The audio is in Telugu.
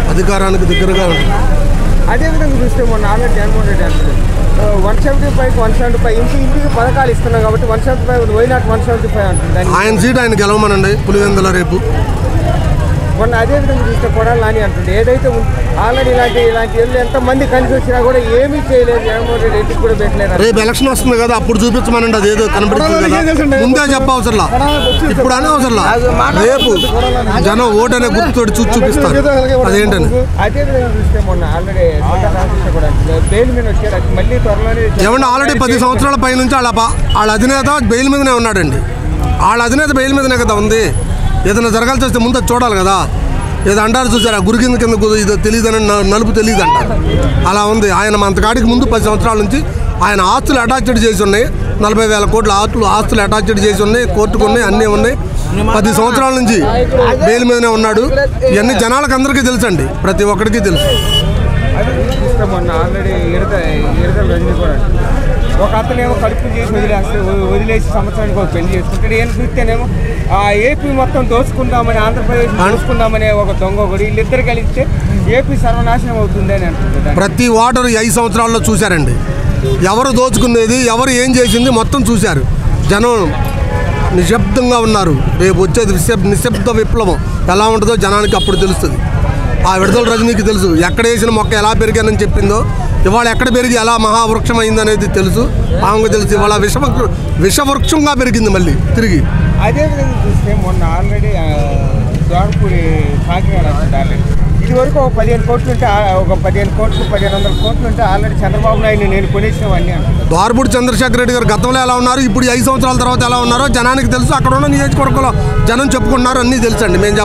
అధికారానికి దగ్గరగా ఉంటుంది. అదేవిధంగా చూస్తే మొన్న ఆల్రెడీ జగన్మోహన్ రెడ్డి అంటారు 175 175 ఇంటికి పథకాలు ఇస్తున్నాం కాబట్టి 175 వైనాట్ 175 అంటుంది. ఆయన సీట్ ఆయన గెలవమనండి పులివెందుల రేపు. మొన్న అదేవిధంగా చూస్తే కొడాలి నాని అంటుండే ఏదైతే ఆల్రెడీ ఇలాంటి ఇళ్ళు ఎంతమంది కలిసి వచ్చినా కూడా ఏమీ చేయలేదు జగన్మోహన్ రెడ్డి ఇంటికి కూడా పెట్టలేదు. రేపు ఎలక్షన్ వస్తుంది కదా అప్పుడు చూపించమనండి. అదేదో కనబడుతుంది కదా ముందే చెప్పవసరంలా ఇప్పుడు అనే అవసరంలా. రేపు జనం ఓటు అనే గుర్తుతోటి చూపిస్తారు అదేంటని. అదేవిధంగా చూస్తే మొన్న ఆల్రెడీ కూడా బెయిల్ మీద వచ్చారు మళ్ళీ త్వరలోనే ఏమన్నా ఆల్రెడీ 10 సంవత్సరాల పై నుంచి వాళ్ళ అధినేత బెయిల్ మీదనే ఉన్నాడండి. వాళ్ళ అధినేత బెయిల్ మీదనే కదా ఉంది. ఏదైనా జరగాల్సి వస్తే ముందు చూడాలి కదా. ఏదో అంటారు చూసారా గురి కింద ఇదో తెలియదని నలుపు తెలియదు అంటారు అలా ఉంది. ఆయన అంతకాడికి ముందు 10 సంవత్సరాల నుంచి ఆయన ఆస్తులు అటాచ్డ్ చేసి ఉన్నాయి. 40,000 కోట్ల ఆస్తులు అటాచ్డ్ చేసి ఉన్నాయి. కోర్టుకు ఉన్నాయి, అన్నీ ఉన్నాయి. 10 సంవత్సరాల నుంచి బెయిల్ మీదనే ఉన్నాడు. ఇవన్నీ జనాలకు అందరికీ తెలుసండి, ప్రతి ఒక్కరికి తెలుసు. మొన్న ఆల్రెడీ ఇడతల రజనీ కూడా ఒక అతనేమో కడుపు చేసి వదిలేసి సంవత్సరానికి ఒక పెళ్లి చేసుకుంటాడు. ఏం చూస్తేనేమో ఏపీ మొత్తం దోచుకుందామని ఆంధ్రప్రదేశ్ దోచుకుందామనే ఒక దొంగ ఒకటి వీళ్ళిద్దరు కలిస్తే ఏపీ సర్వనాశనం అవుతుంది అని అంటుంది. ప్రతి ఓటరు 5 సంవత్సరాల్లో చూశారండి. ఎవరు దోచుకునేది ఎవరు ఏం చేసింది మొత్తం చూశారు. జనం నిశ్శబ్దంగా ఉన్నారు. రేపు వచ్చేది నిశ్శబ్ద విప్లవం ఎలా ఉంటుందో జనానికి అప్పుడు తెలుస్తుంది. ఆ విడతల రజనీకి తెలుసు ఎక్కడ వేసిన మొక్క ఎలా పెరిగానని చెప్పిందో ఇవాళ ఎక్కడ పెరిగి ఎలా మహావృక్షం అయిందనేది తెలుసు. ఆమెకు తెలుసు ఇవాళ విషవృక్షంగా పెరిగింది మళ్ళీ తిరిగి. అదేవిధంగా చూస్తే మొన్న ఆల్రెడీ ద్వారపూడి కాకినాడ ఇది వరకు ఒక 15 కోట్లు ఉంటే ఒక 15 కోట్లు 1500 కోట్లు ఉంటే ఆల్రెడీ చంద్రబాబు నాయుడు నేను కొనేసినవన్నీ అంటారు. ద్వారపూడి చంద్రశేఖర్ రెడ్డి గారు గతంలో ఎలా ఉన్నారు, ఇప్పుడు 5 సంవత్సరాల తర్వాత ఎలా ఉన్నారో జనానికి తెలుసు. అక్కడ ఉన్న నియోజకవర్గంలో జనం చెప్పుకుంటున్నారు, అన్నీ తెలుసండి. మేము